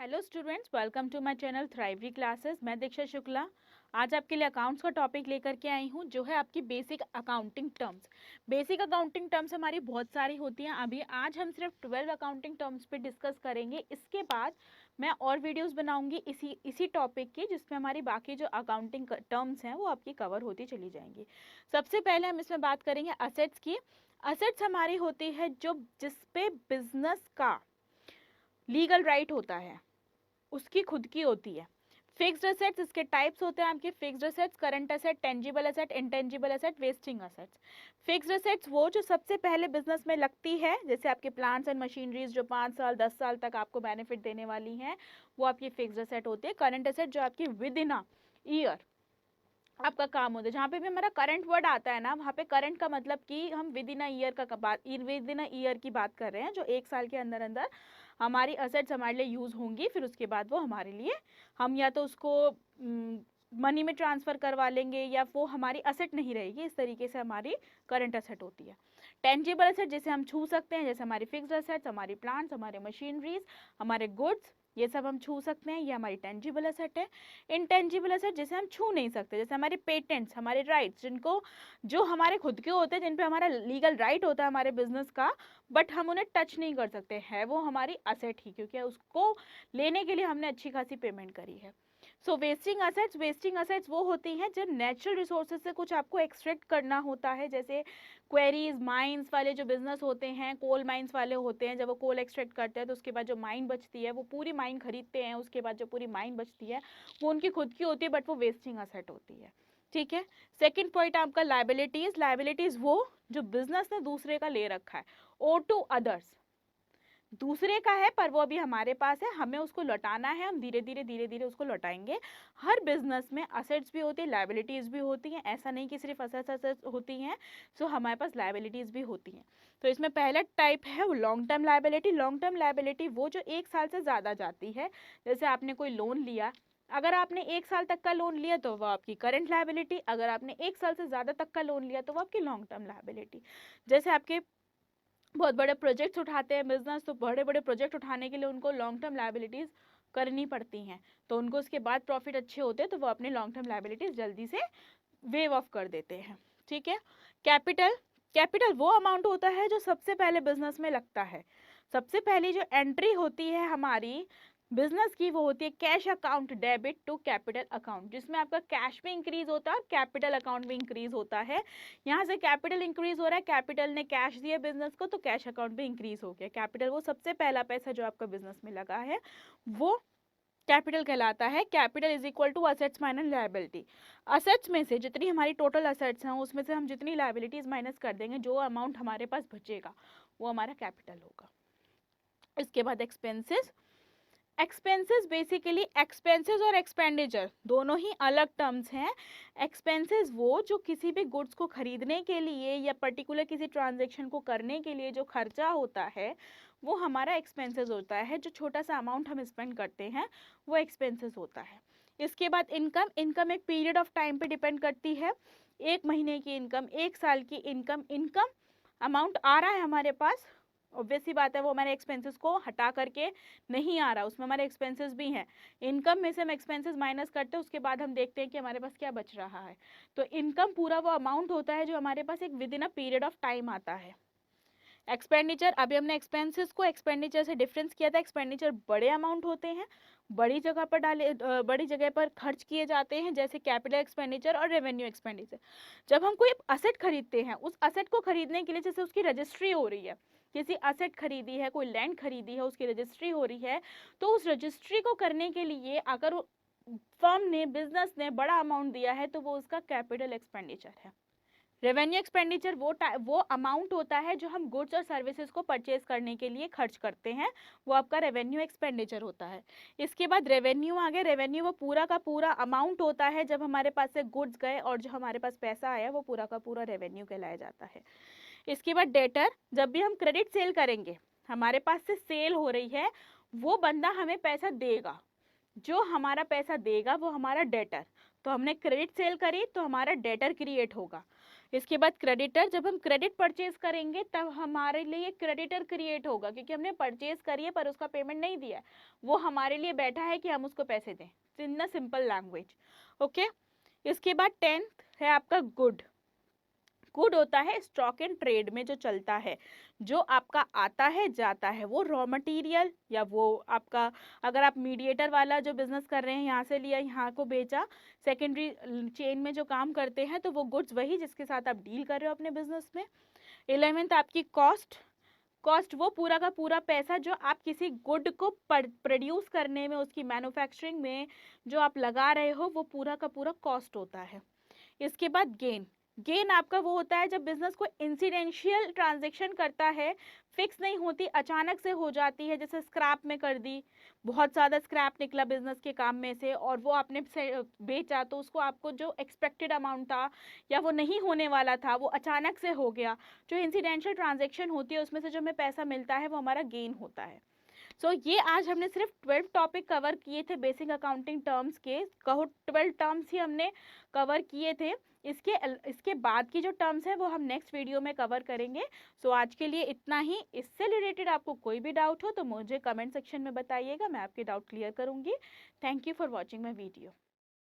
Hello students, welcome to my channel Thrivery classes. मैं दीक्षा शुक्ला आज आपके लिए अकाउंट्स का टॉपिक लेकर के आई हूँ, जो है आपकी basic accounting terms. Basic accounting terms हमारी बहुत सारी होती हैं। अभी आज हम सिर्फ 12 अकाउंटिंग टर्म्स पे डिस्कस करेंगे। इसके बाद मैं और वीडियोस बनाऊंगी इसी टॉपिक की, जिसमें हमारी बाकी जो अकाउंटिंग टर्म्स हैं वो आपकी कवर होती चली जाएंगी। सबसे पहले हम इसमें बात करेंगे असेट्स की। असेट्स हमारी होती है जिसपे बिजनेस का लीगल राइट होता है, उसकी खुद की होती है। फिक्स्ड असेट्स, इसके टाइप्स होते हैं आपके fixed assets, current asset, tangible asset, intangible asset, wasting assets. Fixed assets वो जो सबसे पहले बिजनेस में लगती है, जैसे आपके प्लांट्स एंड मशीनरीज जो 5 साल 10 साल तक आपको बेनिफिट देने वाली हैं, वो आपकी फिक्स्ड असेट होती है। करंट असेट जो आपकी विद इन अ ईयर आपका काम होता है। जहाँ पे भी हमारा करंट वर्ड आता है ना, वहाँ पे करंट का मतलब कि हम विद इन अ ईयर की बात कर रहे हैं, जो 1 साल के अंदर अंदर हमारी असेट्स हमारे लिए यूज होंगी। फिर उसके बाद वो हमारे लिए, हम या तो उसको मनी में ट्रांसफर करवा लेंगे या वो हमारी असेट नहीं रहेगी। इस तरीके से हमारी करंट असेट होती है। टेंजिबल असेट जिसे हम छू सकते हैं, जैसे हमारी फिक्स्ड असेट्स, हमारी प्लांट्स, हमारे मशीनरीज, हमारे गुड्स, ये सब हम छू सकते हैं, ये हमारी टेंजिबल असेट है। इनटेंजिबल असेट जिसे हम छू नहीं सकते, जैसे हमारे पेटेंट्स, हमारे राइट्स, जो हमारे खुद के होते हैं, जिन पे हमारा लीगल राइट होता है हमारे बिजनेस का, बट हम उन्हें टच नहीं कर सकते हैं, वो हमारी असेट ही, क्योंकि उसको लेने के लिए हमने अच्छी खासी पेमेंट करी है। सो वेस्टिंग असेट्स वो होती हैं जब नेचुरल रिसोर्सेज से कुछ आपको एक्सट्रैक्ट करना होता है, जैसे क्वेरीज, माइंस वाले जो बिजनेस होते हैं, कोल माइंस वाले होते हैं, जब वो कोल एक्सट्रैक्ट करते हैं तो उसके बाद जो माइन बचती है, वो पूरी माइन खरीदते हैं, उसके बाद जो पूरी माइन बचती है वो उनकी खुद की होती है, बट वो वेस्टिंग असेट होती है। ठीक है। सेकेंड पॉइंट आपका लाइबिलिटीज वो जो बिजनेस ने दूसरे का ले रखा है, ओ टू अदर्स, दूसरे का है पर वो अभी हमारे पास है, हमें उसको लौटाना है, हम धीरे धीरे उसको लौटाएंगे। हर बिजनेस में असेट्स भी होती है, लाइबिलिटीज भी होती हैं, ऐसा नहीं कि सिर्फ असेट्स होती हैं। सो हमारे पास लाइबिलिटीज भी होती हैं। तो इसमें पहला टाइप है वो long term liability. Long term liability वो जो 1 साल से ज़्यादा जाती है, जैसे आपने कोई लोन लिया, अगर आपने 1 साल तक का लोन लिया तो वो आपकी करंट लाइबिलिटी, अगर आपने 1 साल से ज़्यादा तक का लोन लिया तो वो आपकी लॉन्ग टर्म लाइबिलिटी। जैसे आपके बहुत बड़े प्रोजेक्ट्स उठाते हैं बिजनेस, तो बड़े बड़े प्रोजेक्ट उठाने के लिए उनको लॉन्ग टर्म लाइबिलिटीज करनी पड़ती हैं, तो उनको उसके बाद प्रॉफिट अच्छे होते हैं तो वो अपने लॉन्ग टर्म लाइबिलिटीज जल्दी से वेव ऑफ कर देते हैं। ठीक है। कैपिटल कैपिटल वो अमाउंट होता है जो सबसे पहले बिजनेस में लगता है। सबसे पहली जो एंट्री होती है हमारी बिजनेस की, वो होती है cash account debit to capital account, जिसमें आपका कैश भी इंक्रीज होता है और कैपिटल अकाउंट भी इंक्रीज होता है। यहाँ से कैपिटल इंक्रीज हो रहा है, कैपिटल ने कैश दिया बिजनेस को, तो कैश अकाउंट भी इंक्रीज हो गया। कैपिटल वो सबसे पहला पैसा जो आपका बिजनेस में लगा है, वो कैपिटल कहलाता है। Capital is equal to assets minus liability. Assets में से जितनी हमारी टोटल असेट्स हैं, उसमें से हम जितनी लायबिलिटीज माइनस कर देंगे, जो अमाउंट हमारे पास बचेगा वो हमारा कैपिटल होगा। इसके बाद एक्सपेंसेस। एक्सपेंसेस बेसिकली, एक्सपेंसेस और एक्सपेंडिचर दोनों ही अलग टर्म्स हैं। एक्सपेंसेस वो जो किसी भी गुड्स को खरीदने के लिए या पर्टिकुलर किसी ट्रांजैक्शन को करने के लिए जो खर्चा होता है, वो हमारा एक्सपेंसेस होता है। जो छोटा सा अमाउंट हम स्पेंड करते हैं वो एक्सपेंसेस होता है। इसके बाद इनकम एक पीरियड ऑफ टाइम पे डिपेंड करती है। 1 महीने की इनकम, 1 साल की इनकम अमाउंट आ रहा है हमारे पास, ऑब्वियस सी बात है, वो हमारे एक्सपेंसेस को हटा करके नहीं आ रहा, उसमें हमारे एक्सपेंसेस भी हैं। इनकम में से हम एक्सपेंसेस माइनस करते हैं, उसके बाद हम देखते हैं कि हमारे पास क्या बच रहा है। तो इनकम पूरा वो अमाउंट होता है जो हमारे पास एक with in a period of time आता है। एक्सपेंडिचर, अभी हमने एक्सपेंसेस को एक्सपेंडिचर से डिफरेंस किया था। एक्सपेंडिचर बड़े अमाउंट होते हैं, बड़ी जगह पर खर्च किए जाते हैं, जैसे कैपिटल एक्सपेंडिचर और रेवेन्यू एक्सपेंडिचर। जब हम कोई असेट खरीदते हैं, उस असेट को खरीदने के लिए जैसे उसकी रजिस्ट्री हो रही है, किसी असेट खरीदी है, कोई लैंड खरीदी है, उसकी रजिस्ट्री हो रही है, तो उस रजिस्ट्री को करने के लिए अगर फर्म ने, बिजनेस ने बड़ा अमाउंट दिया है, तो वो उसका कैपिटल एक्सपेंडिचर है। रेवेन्यू एक्सपेंडिचर वो अमाउंट होता है जो हम गुड्स और सर्विसेज को परचेज करने के लिए खर्च करते हैं, वो आपका रेवेन्यू एक्सपेंडिचर होता है। इसके बाद रेवेन्यू आ गया। रेवेन्यू वो पूरा का पूरा अमाउंट होता है जब हमारे पास से गुड्स गए और जो हमारे पास पैसा आया, वो पूरा का पूरा रेवेन्यू कहलाया जाता है। इसके बाद डेटर, जब भी हम क्रेडिट सेल करेंगे, हमारे पास से सेल हो रही है, वो बंदा हमें पैसा देगा, जो हमारा पैसा देगा वो हमारा डेटर। तो हमने क्रेडिट सेल करी तो हमारा डेटर क्रिएट होगा। इसके बाद क्रेडिटर, जब हम क्रेडिट परचेज करेंगे तब हमारे लिए क्रेडिटर क्रिएट होगा, क्योंकि हमने परचेज करी है पर उसका पेमेंट नहीं दिया है, वो हमारे लिए बैठा है कि हम उसको पैसे दें, in the simple language. Okay, इसके बाद 10th है आपका गुड। गुड होता है स्टॉक एंड ट्रेड में जो चलता है, जो आपका आता है जाता है, वो रॉ मटेरियल या वो आपका, अगर आप मीडिएटर वाला जो बिजनेस कर रहे हैं, यहाँ से लिया यहाँ को बेचा, सेकेंडरी चेन में जो काम करते हैं, तो वो गुड्स वही जिसके साथ आप डील कर रहे हो अपने बिजनेस में। 11th आपकी कॉस्ट। कॉस्ट वो पूरा का पूरा पैसा जो आप किसी गुड को प्रोड्यूस करने में, उसकी मैन्युफैक्चरिंग में जो आप लगा रहे हो, वो पूरा का पूरा कॉस्ट होता है। इसके बाद गेन। गेन आपका वो होता है जब बिजनेस को इंसिडेंशियल ट्रांजैक्शन करता है, फिक्स नहीं होती, अचानक से हो जाती है, जैसे स्क्रैप में कर दी, बहुत ज़्यादा स्क्रैप निकला बिजनेस के काम में से और वो आपने बेचा, तो उसको आपको जो एक्सपेक्टेड अमाउंट था या वो नहीं होने वाला था, वो अचानक से हो गया। जो इंसिडेंशियल ट्रांजैक्शन होती है उसमें से जो हमें पैसा मिलता है वो हमारा गेन होता है। ये आज हमने सिर्फ 12 टॉपिक कवर किए थे बेसिक अकाउंटिंग टर्म्स के, कहो 12 टर्म्स ही हमने कवर किए थे। इसके बाद की जो टर्म्स हैं वो हम नेक्स्ट वीडियो में कवर करेंगे। आज के लिए इतना ही। इससे रिलेटेड आपको कोई भी डाउट हो तो मुझे कमेंट सेक्शन में बताइएगा, मैं आपके डाउट क्लियर करूंगी। Thank you for watching my video.